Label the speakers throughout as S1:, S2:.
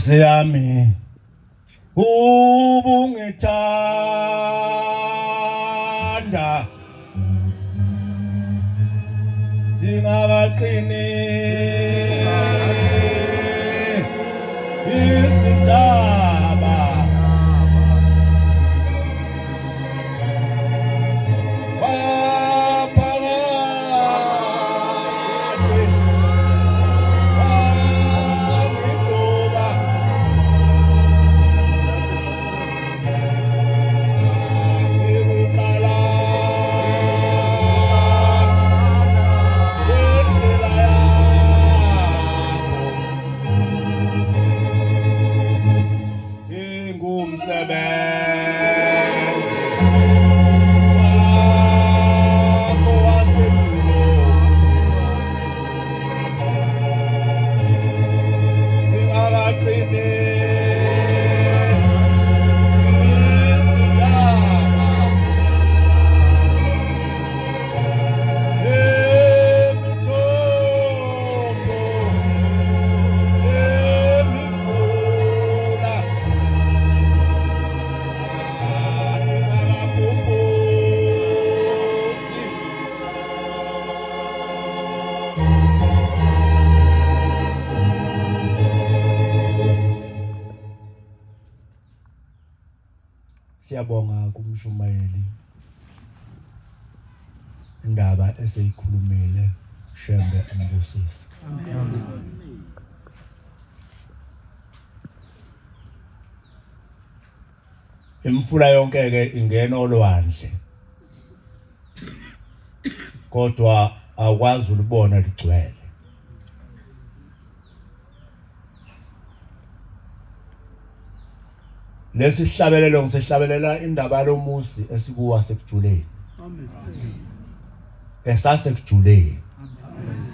S1: Siyami ubungithanda singabaqini isitaba Siyabonga kumshumayeli indaba eseyikhulumile Shembe Mbusisi. Imfula yonke ke ingena olwandle kodwa akwazi ulibona ligcwele. Lesi sihlabelelo ngisehlabelela indaba lomusi esikuwa sekujuleni. Amen. Esasekujuleni. Amen.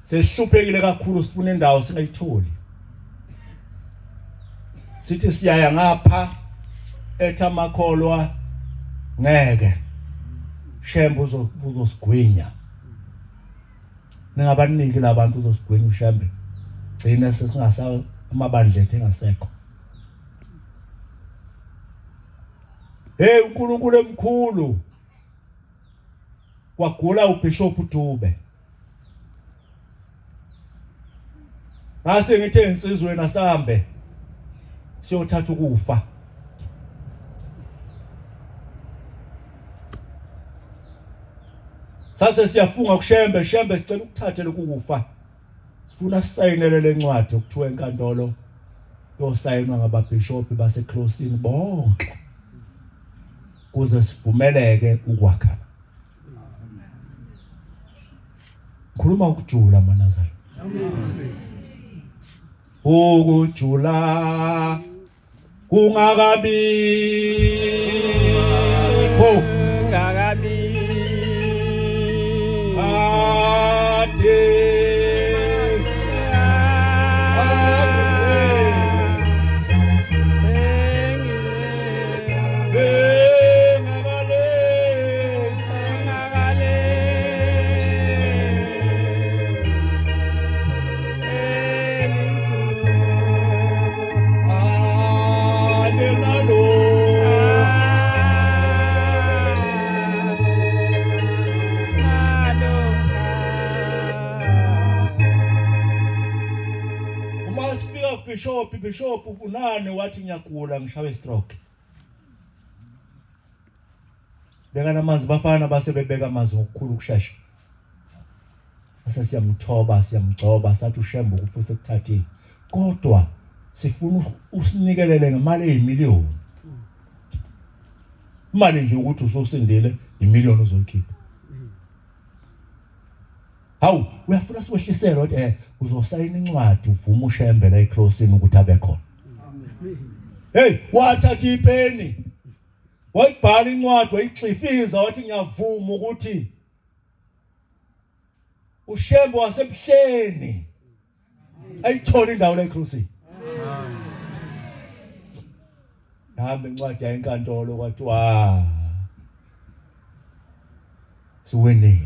S1: Sesihluphekile kakhulu sifuna indawo singayitholi. Sithi siyaya ngapha ethamakholwa ngeke. Shembe uzosigwinya. Ningabaniki labantu uzosigwinya uShembe. Gcina sesingasa amabandla ethu engasekho. Hey uNkulunkulu emkhulu kwagula uBishop Dube. Ngase ngithe insizwe nasambe siyothatha ukufa. Sase siyafunga kuShembe, Shembe sicela ukuthathe lokufa. Sifuna sayinele lencwadi ukuthiwa enkantolo yosayinwa ngababishop baseClosini bonke kuze sivumeleke ukwakha. Ngikhuluma ukujula manazari. Amen. Ukujula kungakabikho Bishop unane wathi ngiyagula ngishawe stroke. Beka namanzi bafana base bebeka amanzi okukhulu kushesha. Ase siyamthoba siyamgcoba sathi uShembe ukufuse ukuthathini. Kodwa sifuna usinikelele ngemali eyimiliyoni. Imali nje ukuthi usosindile imiliyoni uzoyikhipha. Hawu uyafuna siwehlisela ukuthi uzosayina incwadi uvuma uShembe la eClosini ukuthi abe khona. Amen. Hey wathatha ipeni wayibhala incwadi wayixhifiza wathi ngiyavuma ukuthi uShembe wasebuhleni ayithola indawo la eClosini. Amen. Hamba incwadi yayinkantolo kwathi siwenile.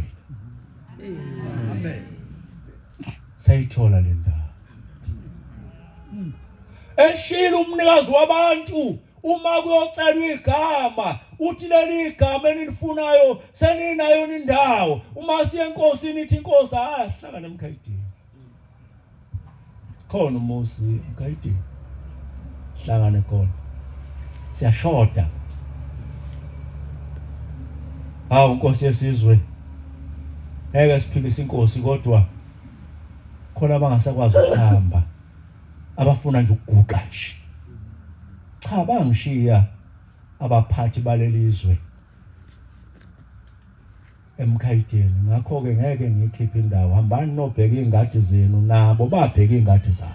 S1: Amen. sayithola le ndawo. Eshila umnikazi wabantu uma kuyocelwa igama uthi leli igama enilifunayo seninayo indawo. Uma siye enkosini ithi inkosi sihlangane eMkhayidini. Khona umusi eMkhayidini. Hlangane khona. Siyashoda. Hawu inkosi yesizwe. Ngeke siphikise inkosi kodwa khona abangasakwazi ukuhamba. Abafuna nje ukuguqa nje. Cha bangishiya abaphathi balelizwe eMkhayidini. Ngakho ke ngeke ngikhiphe indawo. Hambani nobheka ingadi zenu nabo babheka ingadi zabo.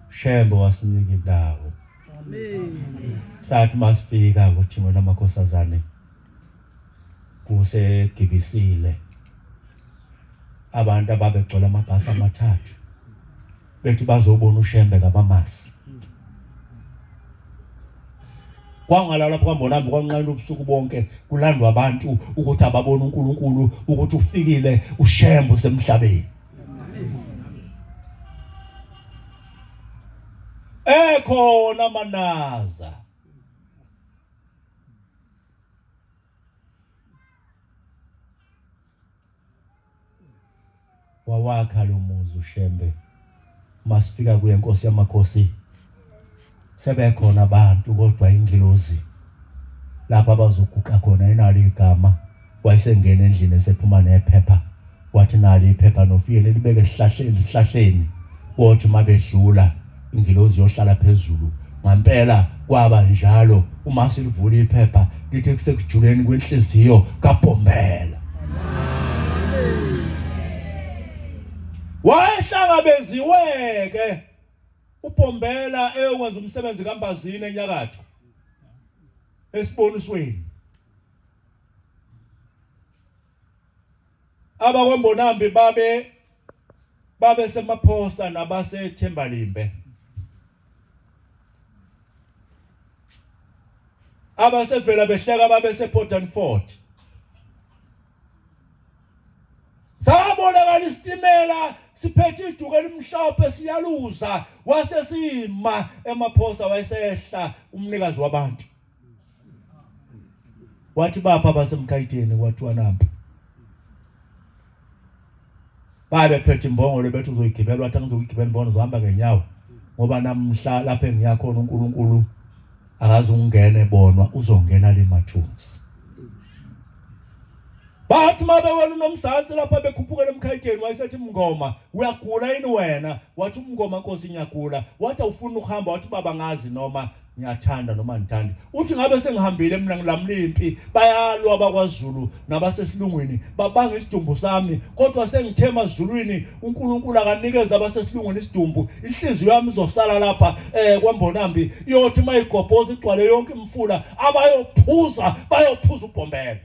S1: Shembe wasinika indawo. Amen. Sathi masifika ukuthi wena amakhosazane kusegibisile. Abantu ababegcola amabhasi amathathu bethi bazobona uShembe kabamasi. Kwangala lapho kwambonambi kwanqena ubusuku bonke kulandwa abantu ukuthi ababone uNkulunkulu ukuthi ufikile uShembe semhlabeni. Ekhona Manaza. Wawakha lo muzi uShembe. Masifika kuye inkosi yamakhosi. Sebekhona abantu kodwa ingilozi lapha bazoguqa khona enalo igama. Wayesengena endlini esephuma nephepha. Wathi nalo iphepha nofiyele libeke esihlahleni. Wathi mabedlula ingilozi yohlala phezulu. Ngampela kwaba njalo uma silivula iphepha lithi kusekujuleni kwenhliziyo kaBhombela. Wayehlangabezwe ke uBhombela eyokwenza umsebenzi kaMbazini enyakatho esibonisweni. Abakwembonambi babe semaphosta nabasethembalimbe. Abasevela behleka babe sePortlandfort. Sabonakala isitimela siphethe iduku elimhlophe siyaluza wase sima emaphosta wayesehla umnikazi wabantu. Wathi bapha baseMkhayidini kwathiwa nampa. Babe phethe imbongolo bethi uzoyigibela wathi angizokugibela imbongolo uzohamba ngenyawo ngoba namhla lapha engiyakhona uNkulunkulu akazungene bonwa uzongena le mathunzi. Bathi mabewona uNomzansi lapha bekhuphukela eMkhayidini wayesethi Mngoma uyagula yini wena? Wathi uMngoma Nkosi ngiyagula. Wathi awufuna ukuhamba? Wathi baba ngazi noma ngiyathanda noma ngithandi. Uthi ngabe sengihambile mina ngilamlimpi bayalwa bakwaZulu nabasesilungwini babanga isidumbu sami kodwa sengithema ezulwini uNkulunkulu akanikeza abasesilungwini isidumbu. Inhliziyo yami izosala lapha kwaMbonambi iyothi mayigobhoza igcwale yonke imfula bayophuza uBhombela.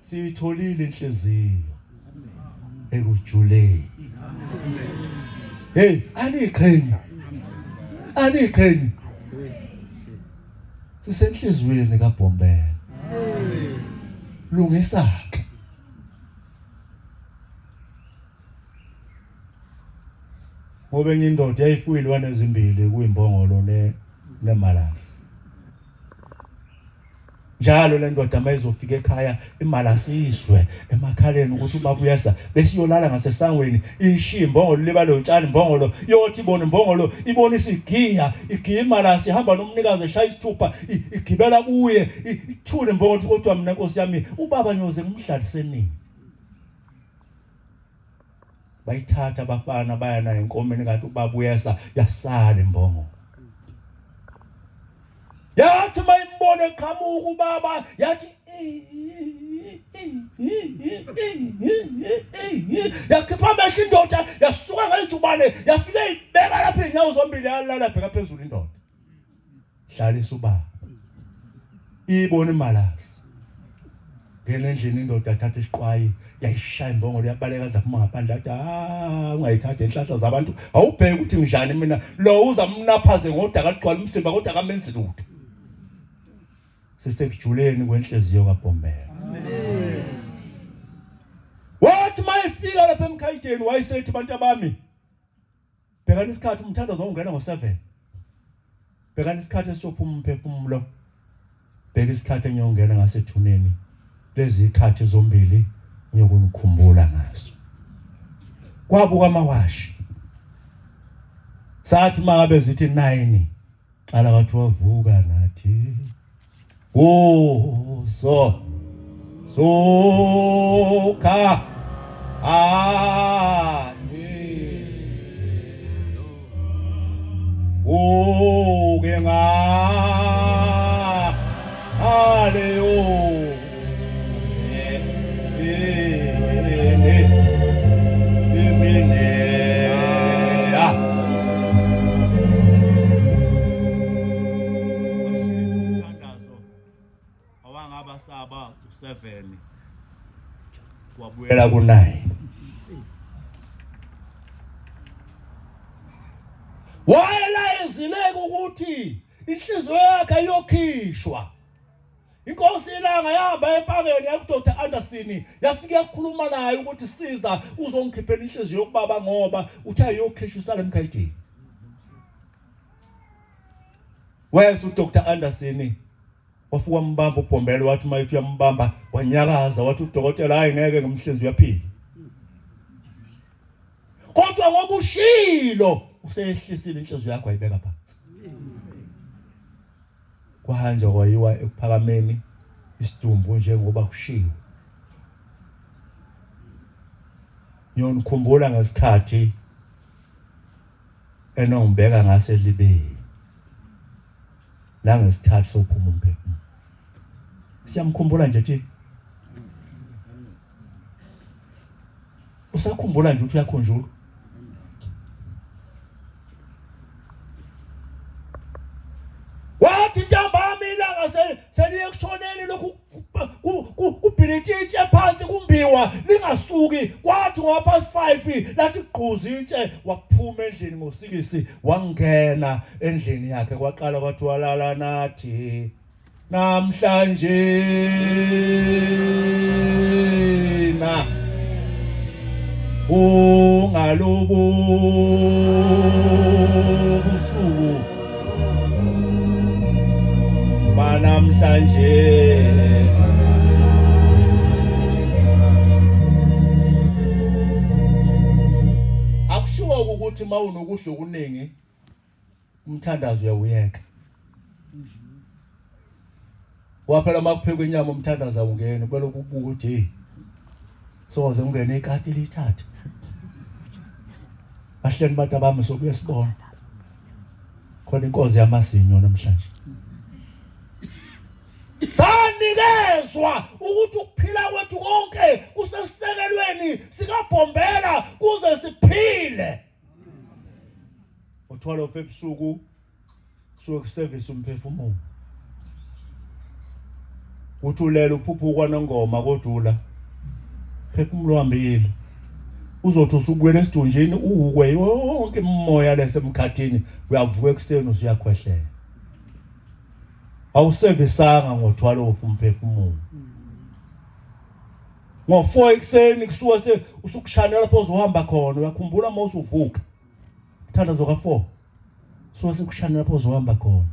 S1: Siyitholile inhliziyo ekujuleni. Hey, aniqhenyi sisenhlizweni kaBhombela. Lungisa ke ngoba enye indoda yayifuyile wanezimbili kuyimbongolo nemalasi. Njalo le ndoda mayizofika ekhaya imalasi iswe emakhaleni ukuthi ubabuyesa besiyolala ngasesangweni ishiya imbongolo libalo utshani imbongolo yothi ibona imbongolo ibona isigiya imalasi ihamba nomnikazi eshaya isithupha igibela kuye ithule imbongolo kodwa mina Nkosi yami ubaba nyoze ngimhlalise nini. Bayithatha abafana baya naye enkomeni kanti ubabuyesa yasala imbongolo. Yathi mayimbone eqhamuka ubaba yathi yakhipha amehlo indoda yasuka ngejubane yafika ibeka lapha inyawo zombili yalala bheka phezulu indoda. Hlalisa ubaba ibona imalasi. Ngene endlini indoda athatha isiqwayi yayishaya imbongolo yabaleka zaphuma ngaphandle athi ungayithatha inhlahla zabantu awubheke ukuthi njani mina lo uzamnaphaze ngodaka ligcwala umsimba kodwa akamenzi lutho. sisekujuleni kwenhliziyo kaBhombela. Wathi mayifika lapha emkhayiteni wayesethi bantu bami, bhekani isikhathi umthandazo ongena ngo7. Bhekani isikhathi esiyophuma umphefumulo. Bheka isikhathi engiyongena ngasethuneni. Lezi ikhathi zombili ngiyokunikhumbula ngazo. Kwabuka amawashi. Sathi mangabe zithi 9, qala bathi wavuka nathi. Soka ke nga aleo awangabasaba u7 wabuyela ku9. Wayela izileke ukuthi inhliziyo yakhe ayokhishwa. Inkosi ilanga yahamba empangeni yakuDr Anderson yafika yakhuluma naye ukuthi siza uzongikhiphela inhliziyo yokubaba ngoba uthi ayokhishwa usale emkhayitini. Wese uDr Anderson wafuka mbamba uBhombela wathi mayithi uyambamba wanyakaza wathi udokotela hayi ngeke ngimhlinzi uyaphila. Kodwa ngoba ushilo usehlisile inhliziyo yakho ayibeka phansi. Kwahanja kwayiwa ekuphakameni isidumbu njengoba kushiwo. Ngiyonikhumbula ngesikhathi enongibeka ngase libeni. La ngesikhathi sophuma umphefumulo. Siyamkhumbula nje thi. Usakhumbula nje ukuthi uyakhonjula. Wathi ntambama ilanga seliye kushoneni lokhu kubhilititshe phansi kumbiwa lingasuki kwathi ngo5 lathi gquzi itshe waphuma endlini ngo6 wangena endlini yakhe kwaqala kwathi walala nathi namhlanje na ungalobo busuku namhlanje akushiwo ukuthi mawunokuhle okuningi umthandazo uyawuyeka. Waphela makuphekwe inyama umthandazo awungena kwelo kubuka ukuthi soze ungene ikati lithathe. Bahleni bantu abami sokuye sibona khona inkosi yamazinyo namhlanje. Sanikezwa ukuthi ukuphila kwethu konke kusesisekelweni sikaBhombela kuze siphile. U12 ebusuku sokuservice umphefumulo. Uthulela uphuphuka nongoma kodula. Phefumulo wambile. Uzothi usubuyela esidunjini uwukwe yonke imimoya lesemkhathini uyavuka ekseni usiyakhwehlela. Awuservisanga ngo12 umphefumulo. Ngo4 ekseni kusuka usukushana lapho uzohamba khona uyakhumbula mawusu uvuka. Thandazo ka4. So sekushana lapho uzohamba khona.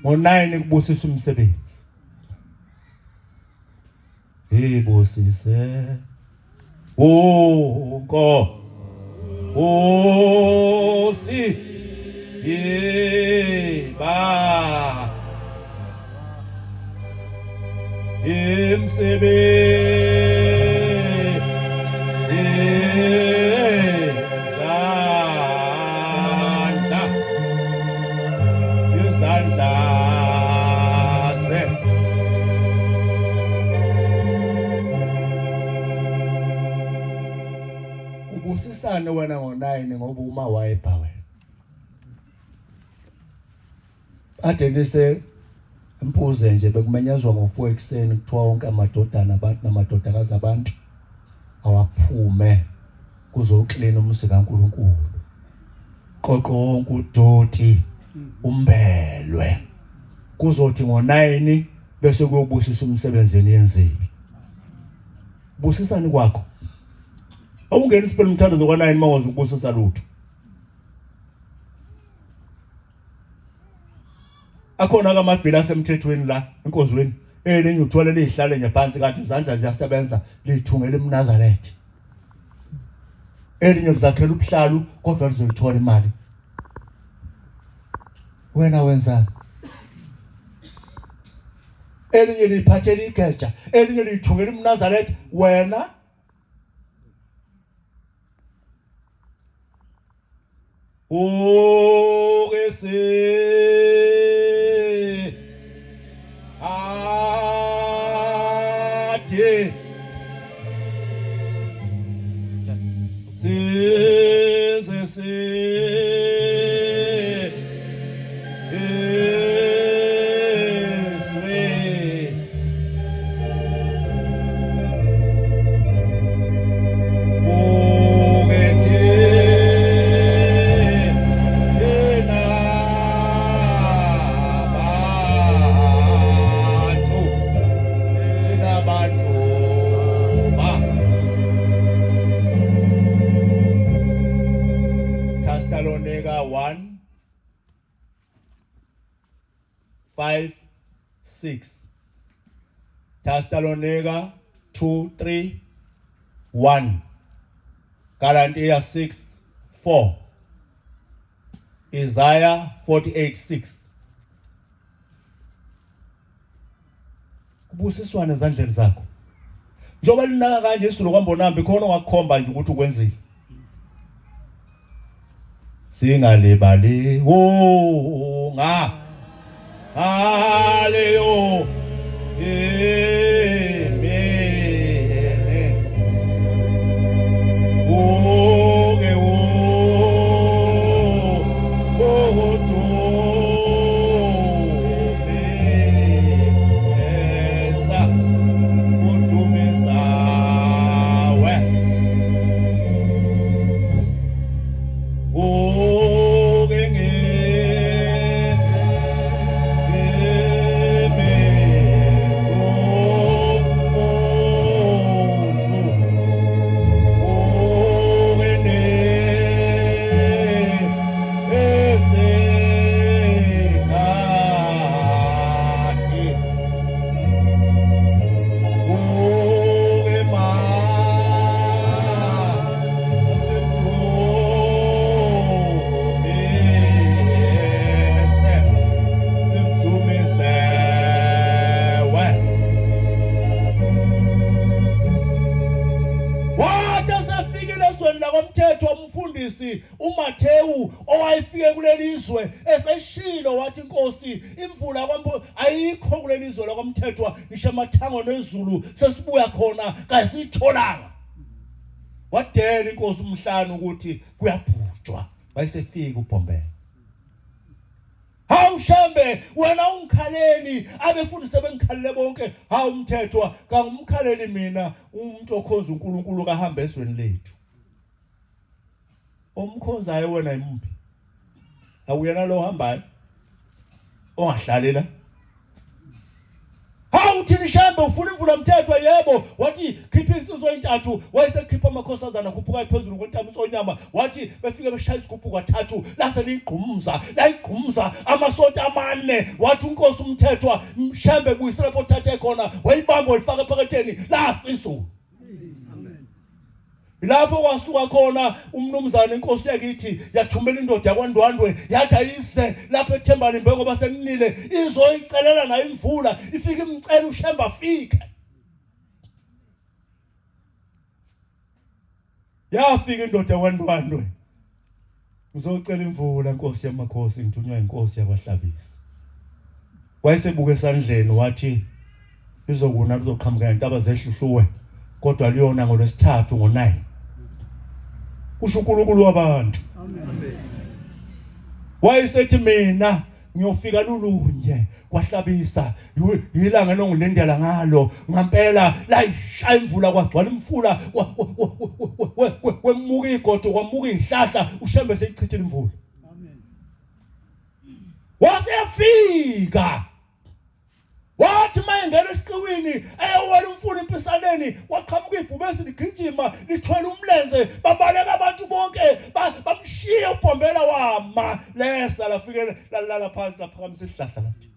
S1: Ngo9 kubusisa umsebenzi. Ibusise. Si. Ba. Ubusisane wena ngo9 ngoba uma wayepha wena. Ade ngise impuze nje bekumenyezwa ngo4 ekseni kuthiwa wonke amadodana abantu namadodakazi abantu awaphume kuzoklina umuzi kaNkulunkulu. Qoqo wonke udoti umbelwe. Kuzothi ngo9 bese kuyobusisa umsebenzeni yenziwe. Busisani kwakho. Awungeni isipele umthandazo kwa9 mawazi ukubusisa lutho. Akhona kamavila asemthethweni la enkozweni elinye uthola lihlale nje phansi kanti izandla ziyasebenza lithungela eMnazaretha. Elinye kuzakhela ubuhlalu kodwa lizoyithola imali. Wena wenzani? Elinye liphathela igeja, elinye lithungela eMnazaretha, wena Thessalonica 1:5-6. Thessalonica 2:3-1. Galatia 6:4. Isaiah 48:6. Kubusiswana ezandleni zakho. Njoba linaka kanje isilo kwambonambi khona ongakukhomba nje ukuthi ukwenzile. Singalibali wonga haleyo amen oge o to esa utumisa we uMathewu owayefike kulelizwe eseshilo wathi inkosi imvula kwampo ayikho kulelizwe lakwamthethwa ngisho amathango nezulu sesibuya khona kasitholanga wadela inkosi umhlanu ukuthi kuyabhujwa bayisefika uBhombela. Hawu Shambe wena ungikhaleli abefundisi bengikhalele bonke hawu umthethwa kangumkhaleli mina umuntu okhoza uNkulunkulu kahamba esweni lethu. Omkhonzayo wena imuphi? Awuyena lo hambayo ongahlalela. Hawu thini Shambe ufuna imvula umthethwa yebo wathi khipha insizwa entathu wayesekhipha amakhosazana khuphuka phezulu kwentamo sonyama wathi befike beshaya isigubhu kathathu lase ligqumza amasonto amane wathi unkosi umthethwa Shambe buyisela lapho thathe khona wayibamba olifaka phaketheni lasiso. Lapho kwasuka khona umnumzana inkosi yakithi yathumela indoda yakwaNdwandwe yathi ayise lapho eThembani ngoba sekunile izoyicelela nayo imvula ifike imcela uShemba afike. Yafika indoda yakwaNdwandwe uzocela imvula inkosi yamakhosi ngithunywa inkosi yakwaHlabisa. Wayesebuka esandleni wathi izokuna lizoqhamuka intaba zehluhluwe kodwa liyona ngolwesithathu ngo9. Usho uNkulunkulu wabantu. Amen. Wayesethi mina ngiyofika lulunye kwaHlabisa yilanga nongilendela ngalo ngampela la ishaya imvula kwagcwala imfula wemuka igodo kwamuka ihlahla uShembe seyichithile imvula. Amen. Wasefika wathi mayengena esiqiwini eyowela umfula empisaneni waqhamuka ibhubesi ligijima lithwele umlenze babaleka abantu bonke bamshiya uBhombela wama lesa lafike lalala phansi laphakamisa isihlahla lathi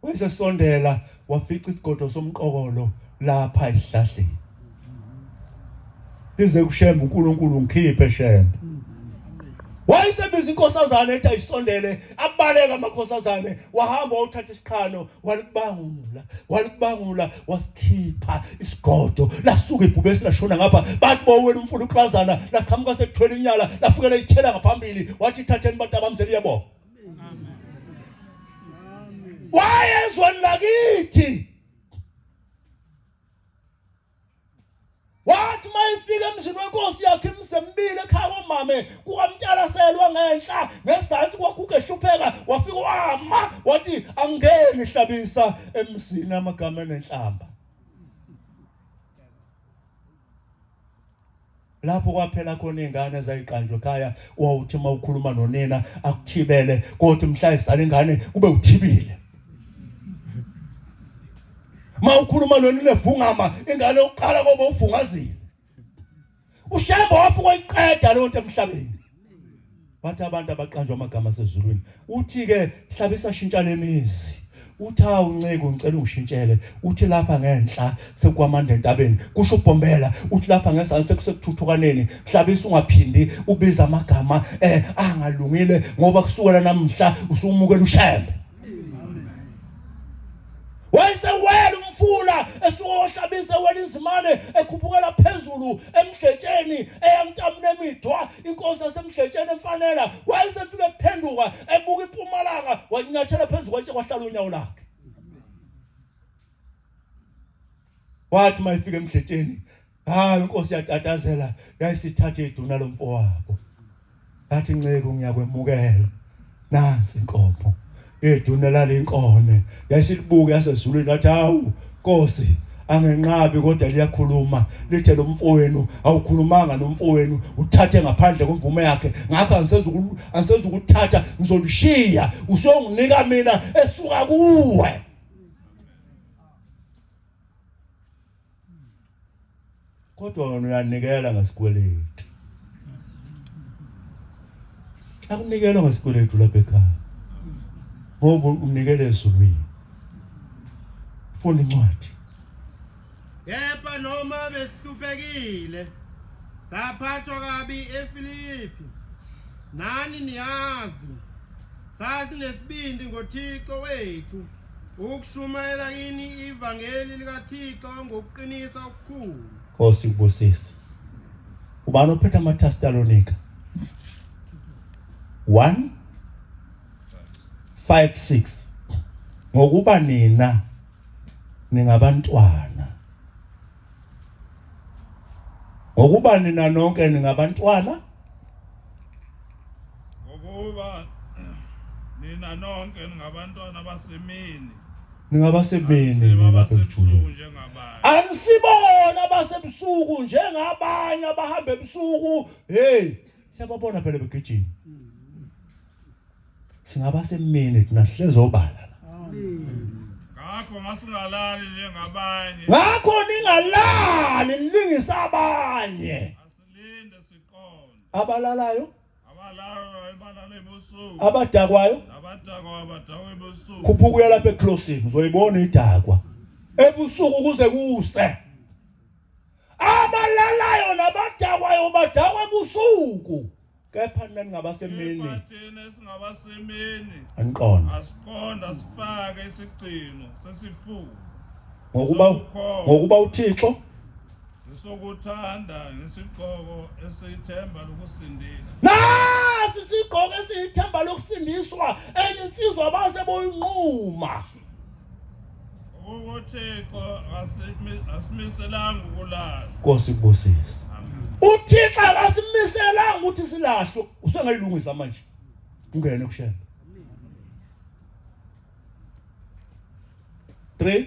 S1: wayesondela wafica isigodo somqokolo lapha esihlahleni lize kushemba uNkulunkulu ngikhiphe shemba wayesebiza inkosazana ethi ayisondele abaleka amakhosazane wahamba uthatha isikhano walibangula wasikhipha isigodo lasuka ibhubesi lashona ngapha bathi bowela umfula uklazana laqhamuka sekuthwele inyala lafike layithela ngaphambili wathi thatheni bantu abamzeli yabo wayezwa lakithi wathi mayifika emzini wenkosi yakhe emsembile ekhaya komame kukamtshalaselwa ngenhla ngesizathu kwakhukhe hlupheka wafika wama wathi angene hlabisa emzini amagama enenhlamba lapho kwaphela khona ingane ezayiqanjwe ekhaya wawuthi mawukhuluma nonina akuthibele kodwa mhla isala ingane ube uthibile mawukhuluma nonina evungama ingane uqala ngoba uvungazile ushemba wafuka iqeda lonke emhlabeni bathi abantu abaqanjwa amagama sezulwini uthi ke hlabisa shintsha lemizi uthi awunceke ngicela ungishintshele uthi lapha ngenhla sekwamanda entabeni kusho uBhombela uthi lapha ngezansi sekuthuthukaneni hlabisa ungaphindi ubiza amagama angalungile ngoba kusukela namhla usumukela ushembe wayesewela umfula esukohlabisa wena izimane ekhuphukela phezulu emhletsheni eyamtamune emidwa inkosi yasemhletsheni emfanela wayesefike ephenduka ebuka impumalanga wanyathela phezulu kwatshe kwahlala unyawo lakhe wathi mayifika emhletsheni inkosi yatatazela yayisithathe iduna lomfowabo yathi nceke ngiyakwemukela nansi inkomo eduna lalinkone yasilibuka yasezulwini lathi hawu Nkosi angenqabi kodwa liyakhuluma lithe lo mfowenu awukhulumanga nomfowenu uthathe ngaphandle kwemvume yakhe ngakho angisenza ukuthatha ngizolishiya usonginika mina esuka kuwe kodwa wena uyanikela ngesikweletu akunikela ngesikweletu lapha ekhaya ngoba unikele ezulwini funa incwadi
S2: yepha noma besihluphekile saphathwa kabi eFilipi nani niyazi sasinesibindi ngoThixo wethu ukushumayela kini ivangeli likaThixo ngokuqinisa okukhulu
S1: Nkosi kubusise ubani ophethe amaThesalonika 1:5-6 ngokuba nina ningabantwana ngokuba nina nonke ningabantwana
S3: ngokuba nina nonke ningabantwana basemini
S1: ningabasemini lapha ejulile anisibona abasebusuku njengabanye abahamba ebusuku siyababona phela begijima singabasemini thina sihleze obala
S3: ngakho masingalali njengabanye
S1: ngakho ningalali nilingisa abanye
S3: asilinde siqonde
S1: abalalayo
S3: ebalala ebusuku
S1: abadakwayo
S3: abadakwa ebusuku
S1: khuphuka lapha eclosing uzoyibona idakwa ebusuku kuze kuse abalalayo nabadakwayo badakwa ebusuku kepha nani ngabasemini
S3: thina singabasemini
S1: aniqonda
S3: asiqonda sifake isigcino sesifuba
S1: ngokuba uThixo
S3: sokuthanda ngesigqoko esithemba lokusindiswa
S1: nasi isigqoko esithemba lokusindiswa enye insizwa base boyinquma
S3: uThixo asimiselanga ukulahla
S1: Nkosi kubusise uThixo akasimiselanga ukuthi silahlwe usengayilungisa manje ungene kushela 3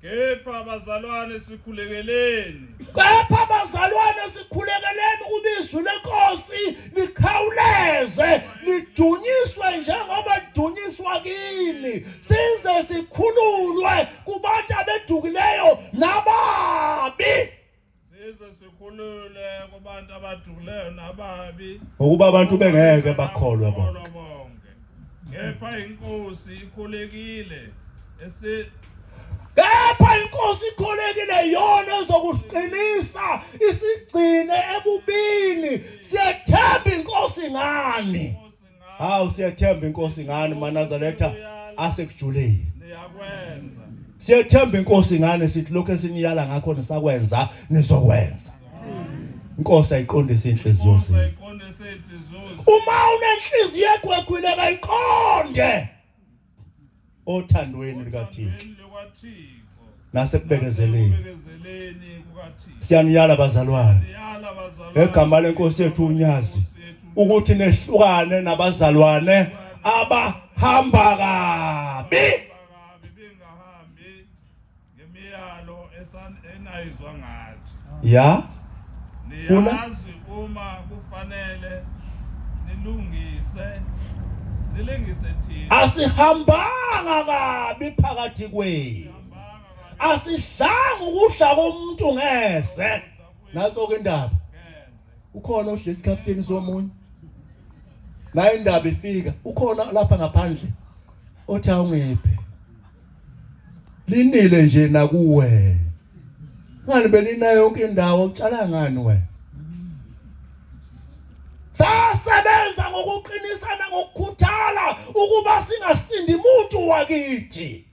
S3: Kepha bazalwane sikhulekeleni.
S1: Kepha bazalwane sikhulekeleni ukuba izwi lenkosi likhawuleze lidunyiswe njengoba lidunyiswa kini size sikhululwe kubantu abedukileyo nababi.
S3: Size sikhulule kubantu abadukileyo nababi.
S1: Ukuba abantu bengeke bakholwe bonke.
S3: Kepha inkosi ikhulekile
S1: Kepha inkosi ikholekile yona ezokusiqinisa isigcine ebubini. Siyathemba inkosi ngani? Hawu siyathemba inkosi ngani maNazaretha asekujuleni.
S3: niyakwenza.
S1: Siyathemba inkosi ngani sithi lokho esiniyala ngakho nisakwenza nizokwenza. Inkosi ayiqondise inhliziyo zenu. Uma unenhliziyo egwegwile kayiqonde othandweni likaThixo nasekubekezeleni. Siyaniyala bazalwane egama lenkosi yethu uNyazi ukuthi nehlukane nabazalwane abahamba kabi.
S3: Bengahambi ngemiyalo enayizwa ngathi.
S1: Ya
S3: Niyazi uma kufanele nilungise thina.
S1: asihambanga kabi phakathi kwenu. Asidlanga ukudla komuntu ngeze. Naso ke indaba. Ukhona osho esihlathini somunye. La indaba ifika. Ukhona lapha ngaphandle. Othi awungiphi. Linile nje nakuwe. Ngani belina yonke indawo ucala ngani wena? Sasebenza ngokuqinisana ngokukhuthala ukuba singasindi umuntu wakithi.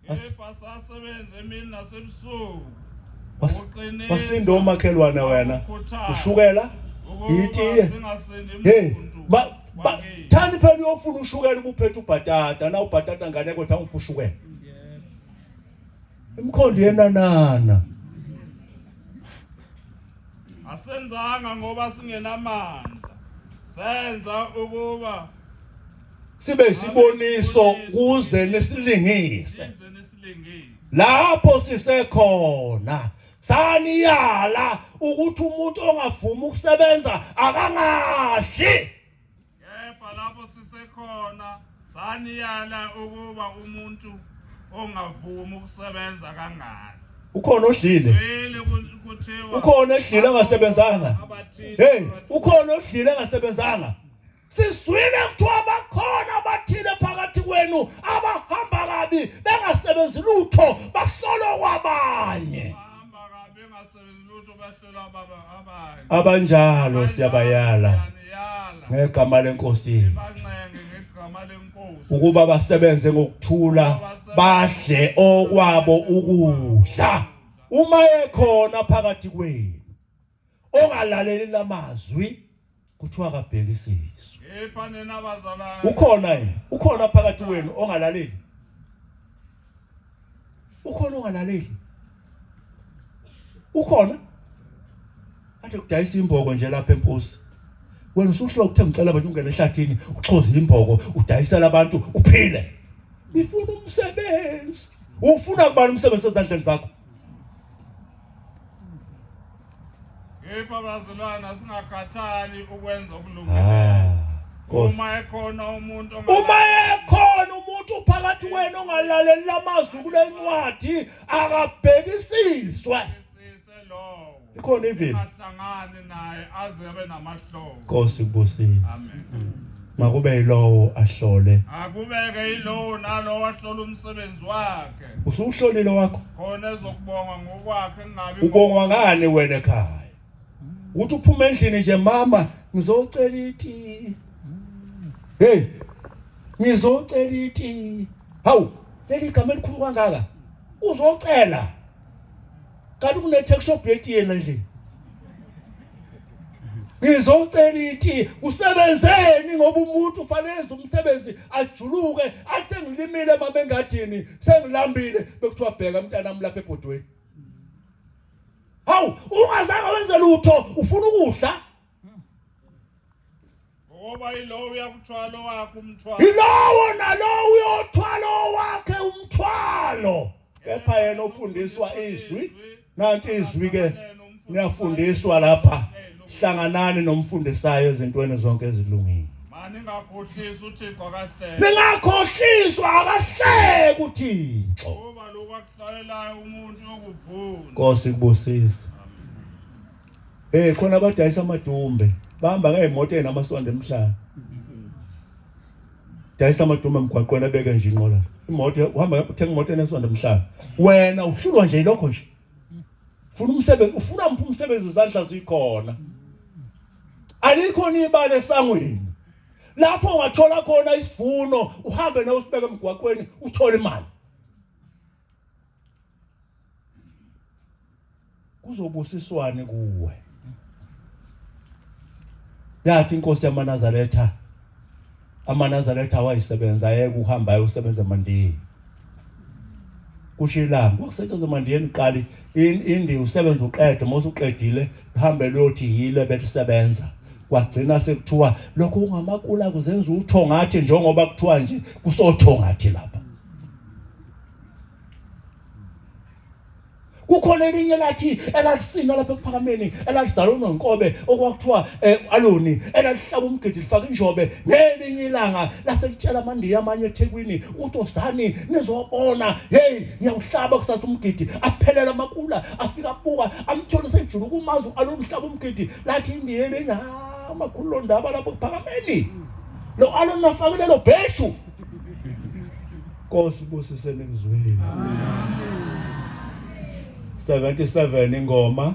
S3: Kepha sasebenza emini nasebusuku.
S1: Wasindo omakhelwane wena. Ushukela itiye. Hey, thani phela uyofuna ushukela ubuphethe ubhatata na ubhatata ngane kodwa ungipushukela. Imkhondo yenanana.
S3: Asenzanga ngoba singenamandla. Senza ukuba
S1: sibe isiboniso kuze nesilingise. Lapho sisekhona saniyala ukuthi umuntu ongavumi ukusebenza akangashi.
S3: Kepha lapho sisekhona saniyala ukuba umuntu ongavumi ukusebenza kangashi.
S1: Ukhona odlile. Ukhona odlile engasebenzanga. Hey, ukhona odlile engasebenzanga. Siswile kuthiwa bakhona abathile phakathi kwenu abahamba kabi bengasebenzi lutho bahlolo kwabanye. Abanjalo siyabayala ngegama lenkosi ukuba basebenze ngokuthula badle okwabo ukudla. Uma ekhona phakathi kwenu ongalaleli lamazwi kuthiwa kabhekisiswe. Ukhona yini? Ukhona phakathi kwenu ongalaleli? Ukhona ongalaleli? Ukhona? Ade kudayisa imboko nje lapha eMposi. Wena usuhlola ukuthe ngicela abantu ungene ehlathini uxhoze imboko udayisela abantu uphile. Ngifuna umsebenzi. Ufuna kubani umsebenzi ezandleni zakho?
S3: Kepha bazalwane singakhathali ukwenza okulungileyo. Uma ekhona umuntu phakathi kwenu ongalaleli lamazwi kule ncwadi akabhekisiswe. Ikhona ivini. Ahlangane naye aze abe namahloko.
S1: Nkosi kubusise.
S3: Amen.
S1: Makube yilowo ahlole.
S3: Akubeke yilowo nalowo ahlola umsebenzi wakhe.
S1: Usuhlolile wakho?
S3: Khona ezokubonga ngokwakhe engabi.
S1: Ubongwa ngani wena ekhaya? Uthi uphuma endlini nje mama ngizocela iti. Hey, ngizocela iti. Hawu, leli gama elikhulu kangaka. Uzocela. Kanti kune tech shop yethi yena nje. Ngizocela iti usebenzeni ngoba umuntu ufanele umsebenzi ajuluke athi sengilimile mama engadini sengilambile bekuthiwa bheka mntanami lapha ebhodweni. Hawu, ungazange wenze lutho ufuna ukudla?
S3: Ngoba yilowo uyakuthwala wakhe umthwalo.
S1: Yilowo nalowo uyothwala wakhe umthwalo. kepha yena ofundiswa izwi nanti izwi ke niyafundiswa lapha hlanganani nomfundisayo ezintweni zonke ezilungile
S3: Ningakhohlisi uThixo akahlele.
S1: ningakhohliswa akahleki uThixo
S3: Ngoba lokhu akuhlalelayo umuntu yokuvuna.
S1: Nkosi kubusisa khona abadayisa amadumbe bahamba ngeemoto enamasonto emhlaba dayisa amadumbe emgwaqweni abeke nje inqola imoto uhamba uthenga imoto enesonto emhlaba wena uhlulwa nje lokho nje ufuna umsebenzi ufuna umsebenzi izandla zikhona alikho nibale esangweni lapho ungathola khona isivuno uhambe nawe usibeke emgwaqweni uthola imali kuzobusiswane kuwe yathi inkosi yamaNazaretha wayisebenza yeke uhamba ayosebenza eMandiya kushilanga kwakusetshenzwa eMandiyeni qali indi usebenza uqede mase uqedile uhambe lothi yile belisebenza kwagcina sekuthiwa lokho ungamakula kuzenza uthongathi njengoba kuthiwa nje kusothongathi lapha kukhona elinye elathsina lapha ekuphakameni elazalwa nonkobe okwakuthiwa aloni elalihlaba umgidi lifaka injobe ngelinye ilanga laselitshela amandiya amanye eThekwini uTosani nizobona hey ngiyawuhlaba kusasa umgidi aphelela amakula afika abuka amthola sejulu kumazu aloni hlaba umgidi lathi indiyele amakhulu ndaba lapha ekuphakameni lo aloni nafakile lo bheshu Nkosi busisene kuzwini 77 ingoma